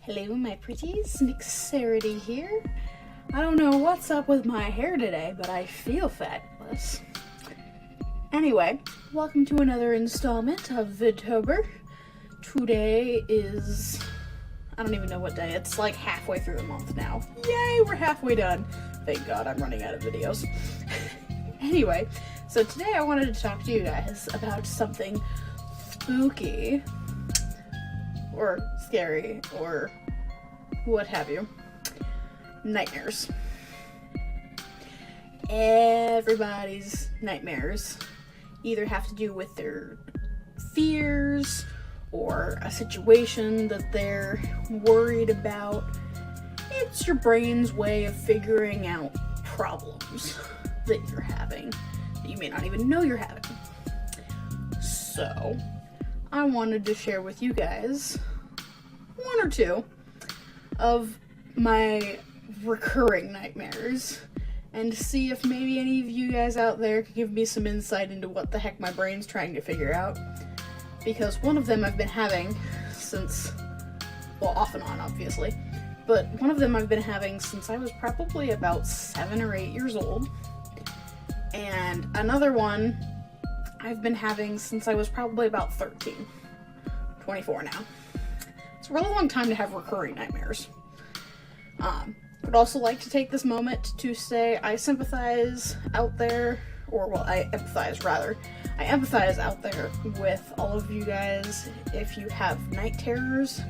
Hello, my pretties. Nyxarity here. I don't know what's up with my hair today, but I feel fabulous. Anyway, welcome to another installment of Vidtober. Today is... I don't even know what day. It's like halfway through the month now. Yay, we're halfway done. Thank God I'm running out of videos. Anyway, so today I wanted to talk to you guys about something spooky, or scary, or what have you. Nightmares. Everybody's nightmares either have to do with their fears, or a situation that they're worried about. It's your brain's way of figuring out problems that you're having, that you may not even know you're having. So, I wanted to share with you guys one or two of my recurring nightmares, and see if maybe any of you guys out there could give me some insight into what the heck my brain's trying to figure out. Because one of them I've been having since, well, off and on, obviously, but one of them I've been having since I was probably about 7 or 8 years old, and another one I've been having since I was probably about 13, 24 now. It's a really long time to have recurring nightmares. I would also like to take this moment to say I sympathize out there, or well, I empathize out there with all of you guys if you have night terrors.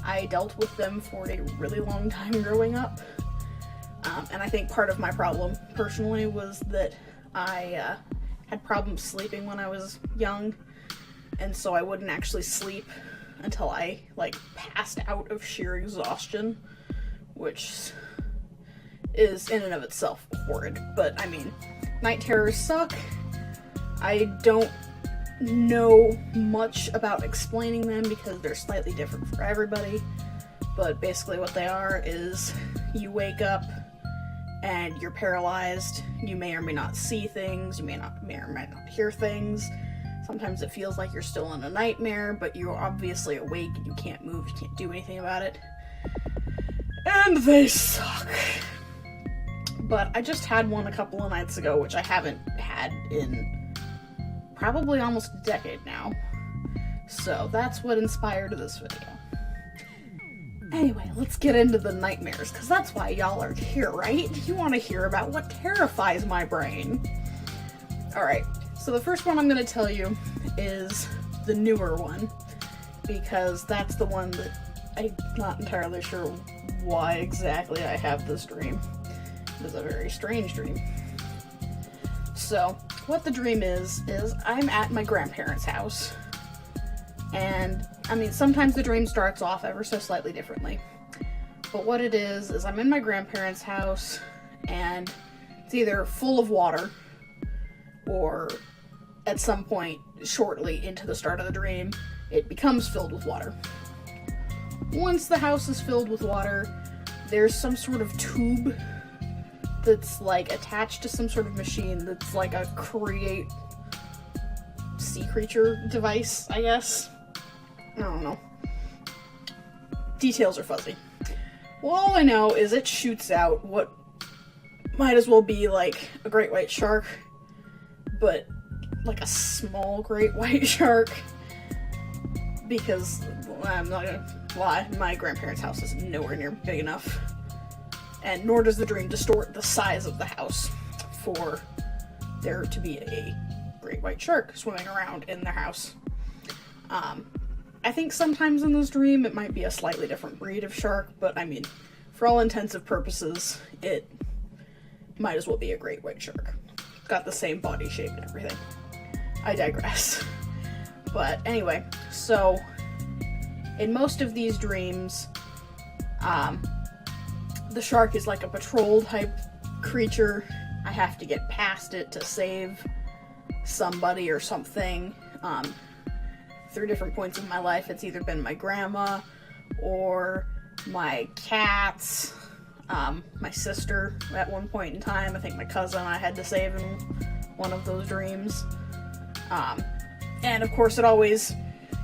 I dealt with them for a really long time growing up, and I think part of my problem personally was that I had problems sleeping when I was young, and so I wouldn't actually sleep until I passed out of sheer exhaustion, which is in and of itself horrid. But I mean, night terrors suck. I don't know much about explaining them because they're slightly different for everybody, but basically what they are is you wake up and you're paralyzed. You may or may not see things, you may or may not hear things. Sometimes it feels like you're still in a nightmare, but you're obviously awake and you can't move, you can't do anything about it. And they suck. But I just had one a couple of nights ago, which I haven't had in probably almost a decade now. So that's what inspired this video. Anyway, let's get into the nightmares, because that's why y'all are here, right? You want to hear about what terrifies my brain. Alright, so the first one I'm going to tell you is the newer one, because that's the one that I'm not entirely sure why exactly I have this dream. It is a very strange dream. So, what the dream is I'm at my grandparents' house, and, I mean, sometimes the dream starts off ever so slightly differently, but what it is I'm in my grandparents' house, and it's either full of water, or at some point shortly into the start of the dream, it becomes filled with water. Once the house is filled with water, there's some sort of tube that's attached to some sort of machine that's like a create sea creature device, I guess. I don't know. Details are fuzzy. Well, all I know is it shoots out what might as well be like a great white shark, but like a small great white shark, because I'm not gonna lie, my grandparents' house is nowhere near big enough. And nor does the dream distort the size of the house for there to be a great white shark swimming around in their house. I think sometimes in this dream it might be a slightly different breed of shark, but I mean, for all intensive purposes, it might as well be a great white shark. Got the same body shape and everything. I digress. But anyway, so in most of these dreams, the shark is like a patrol type creature. I have to get past it to save somebody or something. Through different points of my life, it's either been my grandma or my cats, my sister at one point in time. I think my cousin I had to save in one of those dreams. And of course it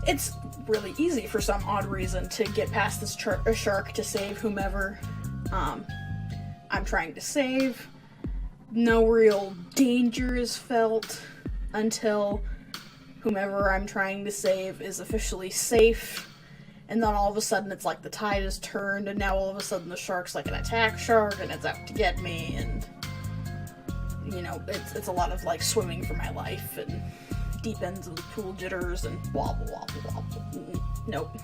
it's really easy for some odd reason to get past this shark to save whomever I'm trying to save. No real danger is felt until whomever I'm trying to save is officially safe. And then all of a sudden it's like the tide has turned, and now all of a sudden the shark's like an attack shark and it's out to get me, and you know, it's a lot of like swimming for my life and deep ends of the pool jitters and wobble wobble wobble. Nope.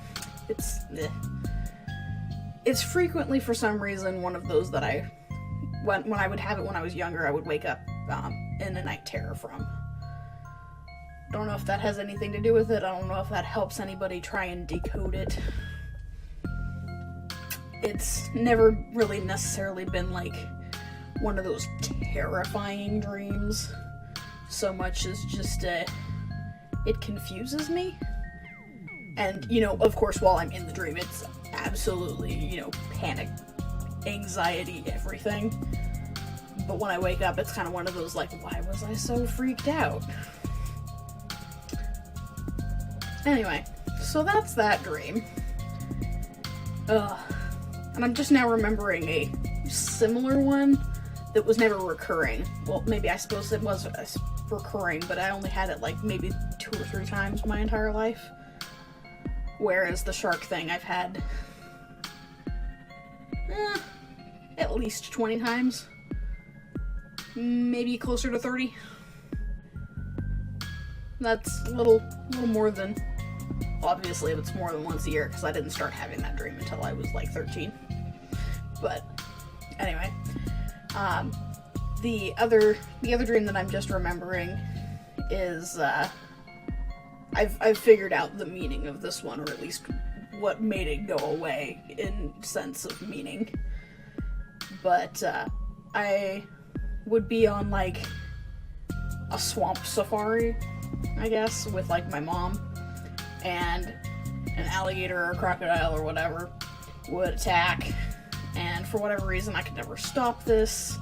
It's frequently, for some reason, one of those that when I would have it when I was younger, I would wake up in a night terror from. Don't know if that has anything to do with it. I don't know if that helps anybody try and decode it. It's never really necessarily been like one of those terrifying dreams, so much as just it confuses me. And, you know, of course, while I'm in the dream, it's absolutely, you know, panic, anxiety, everything. But when I wake up, it's kind of one of those, like, why was I so freaked out? Anyway, so that's that dream. And I'm just now remembering a similar one that was never recurring. Well, maybe I suppose it was recurring, but I only had it like maybe 2 or 3 times my entire life. Whereas the shark thing I've had at least 20 times. Maybe closer to 30. That's a little more than, obviously, if it's more than once a year, because I didn't start having that dream until I was like 13. But anyway, the other dream that I'm just remembering is I've figured out the meaning of this one, or at least what made it go away in sense of meaning. But I would be on like a swamp safari, I guess, with like my mom, and an alligator or a crocodile or whatever would attack, and for whatever reason I could never stop this,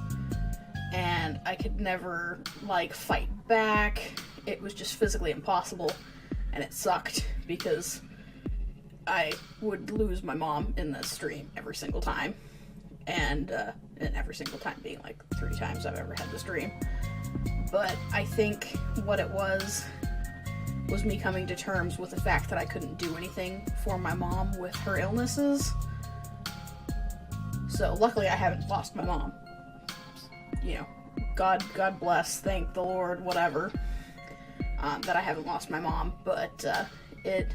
and I could never like fight back. It was just physically impossible, and it sucked because I would lose my mom in this dream every single time, and every single time being like 3 times I've ever had this dream. But I think what it was me coming to terms with the fact that I couldn't do anything for my mom with her illnesses. So luckily I haven't lost my mom. You know, God bless, thank the Lord, whatever, that I haven't lost my mom. But it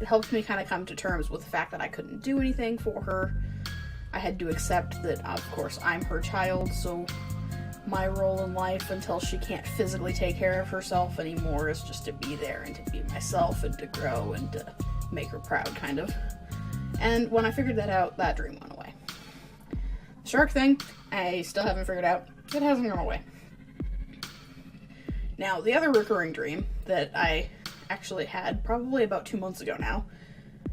helped me kind of come to terms with the fact that I couldn't do anything for her. I had to accept that, of course, I'm her child, so my role in life until she can't physically take care of herself anymore is just to be there and to be myself and to grow and to make her proud, kind of. And when I figured that out, that dream went away. The shark thing, I still haven't figured out. It hasn't gone away. Now, the other recurring dream that I actually had probably about 2 months ago now,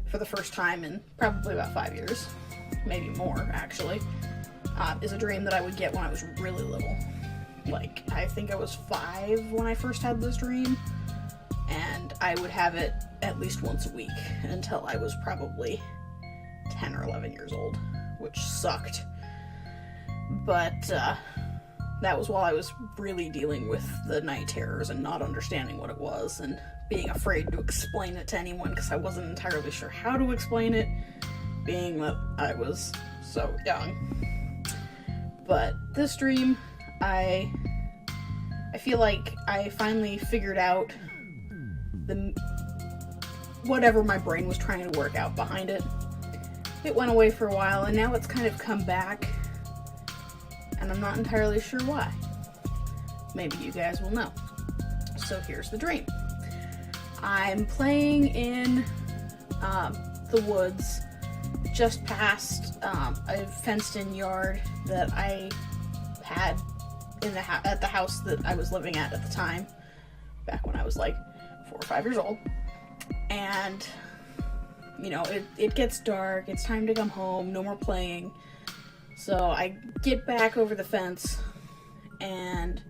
for the first time in probably about 5 years, maybe more, actually, is a dream that I would get when I was really little. Like, I think I was 5 when I first had this dream, and I would have it at least once a week until I was probably 10 or 11 years old, which sucked. But that was while I was really dealing with the night terrors and not understanding what it was, and being afraid to explain it to anyone because I wasn't entirely sure how to explain it, being that I was so young. But this dream, I feel like I finally figured out whatever my brain was trying to work out behind it. It went away for a while, and now it's kind of come back, and I'm not entirely sure why. Maybe you guys will know. So here's the dream. I'm playing in the woods just past a fenced-in yard that I had at the house that I was living at the time, back when I was like 4 or 5 years old. And you know, it gets dark, it's time to come home, no more playing. So I get back over the fence and,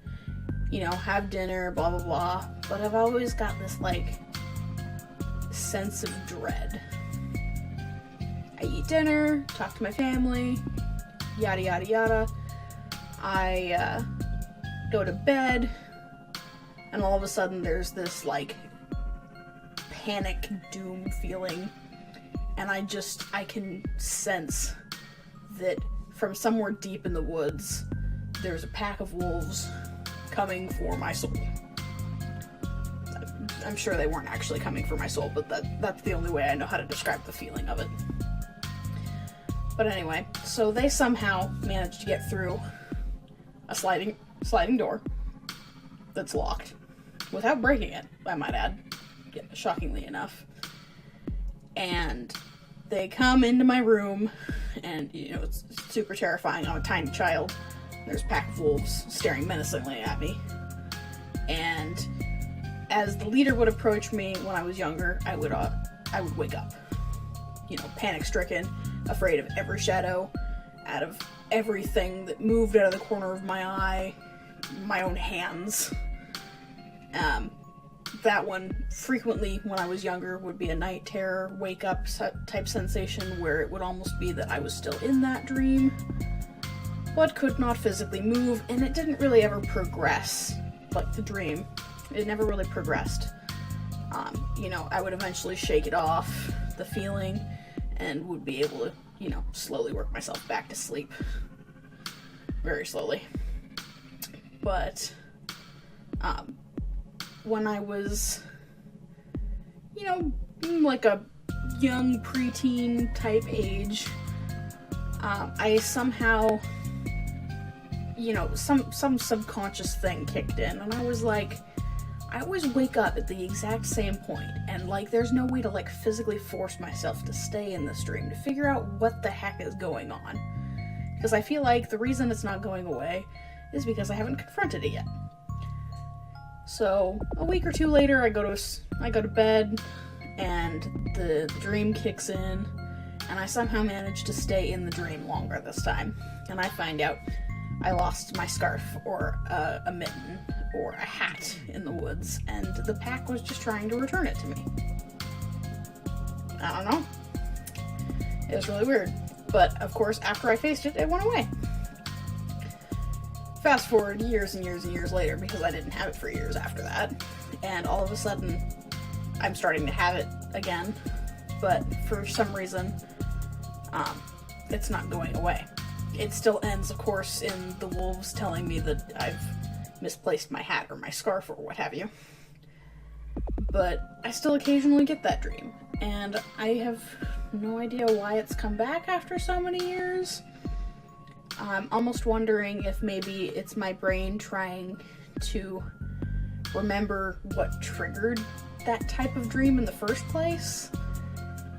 you know, have dinner, blah blah blah. But I've always got this like sense of dread. I eat dinner, talk to my family, yada yada yada. I go to bed, and all of a sudden there's this like panic doom feeling, and I can sense that from somewhere deep in the woods there's a pack of wolves coming for my soul. I'm sure they weren't actually coming for my soul, but that's the only way I know how to describe the feeling of it. But anyway, so they somehow managed to get through a sliding door that's locked without breaking it, I might add, shockingly enough. And they come into my room, and it's super terrifying. I'm a tiny child. There's a pack of wolves staring menacingly at me. And as the leader would approach me when I was younger, I would wake up. Panic-stricken, afraid of every shadow, out of everything that moved out of the corner of my eye, my own hands. That one, frequently when I was younger, would be a night terror, wake-up type sensation where it would almost be that I was still in that dream, but could not physically move, and it didn't really ever progress, like the dream. It never really progressed. I would eventually shake it off, the feeling, and would be able to, slowly work myself back to sleep. Very slowly. But, when I was, like a young preteen type age, I somehow, some subconscious thing kicked in, and I was like, I always wake up at the exact same point, and there's no way to physically force myself to stay in this dream, to figure out what the heck is going on. Because I feel like the reason it's not going away is because I haven't confronted it yet. So, a week or two later, I go to bed, and the dream kicks in, and I somehow manage to stay in the dream longer this time. And I find out I lost my scarf, or a mitten, or a hat in the woods, and the pack was just trying to return it to me. I don't know. It was really weird. But, of course, after I faced it, it went away. Fast forward years and years and years later, because I didn't have it for years after that, and all of a sudden, I'm starting to have it again, but for some reason, it's not going away. It still ends, of course, in the wolves telling me that I've misplaced my hat or my scarf or what have you. But I still occasionally get that dream, and I have no idea why it's come back after so many years. I'm almost wondering if maybe it's my brain trying to remember what triggered that type of dream in the first place,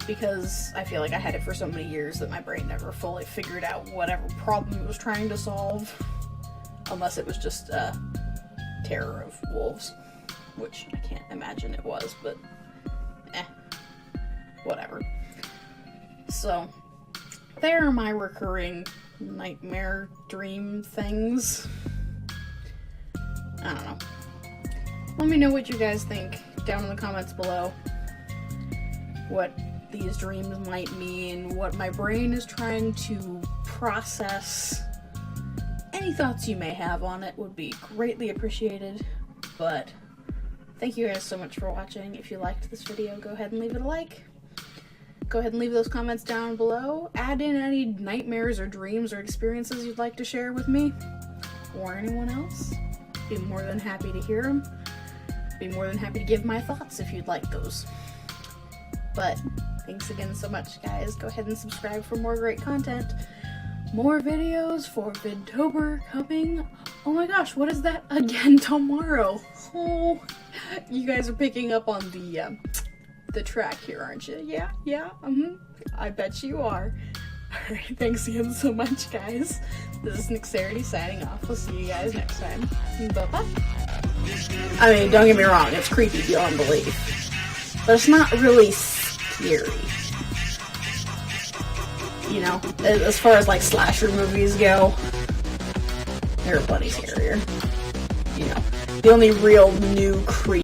because I feel like I had it for so many years that my brain never fully figured out whatever problem it was trying to solve, unless it was just a terror of wolves, which I can't imagine it was, but whatever. So, there are my recurring nightmare dream things. I don't know. Let me know what you guys think down in the comments below. What these dreams might mean, what my brain is trying to process. Any thoughts you may have on it would be greatly appreciated. But thank you guys so much for watching. If you liked this video, go ahead and leave it a like. Go ahead and leave those comments down below. Add in any nightmares or dreams or experiences you'd like to share with me, or anyone else. Be more than happy to hear them. Be more than happy to give my thoughts if you'd like those. But thanks again so much, guys. Go ahead and subscribe for more great content. More videos for Vidtober coming. Oh my gosh, what is that again tomorrow? Oh, you guys are picking up on the track here, aren't you? Yeah, I bet you are. Alright, thanks again so much, guys. This is Nyxarity signing off. We'll see you guys next time. Bye-bye. I mean, don't get me wrong, it's creepy beyond belief. But it's not really scary. As far as slasher movies go, they're plenty scarier. The only real new creep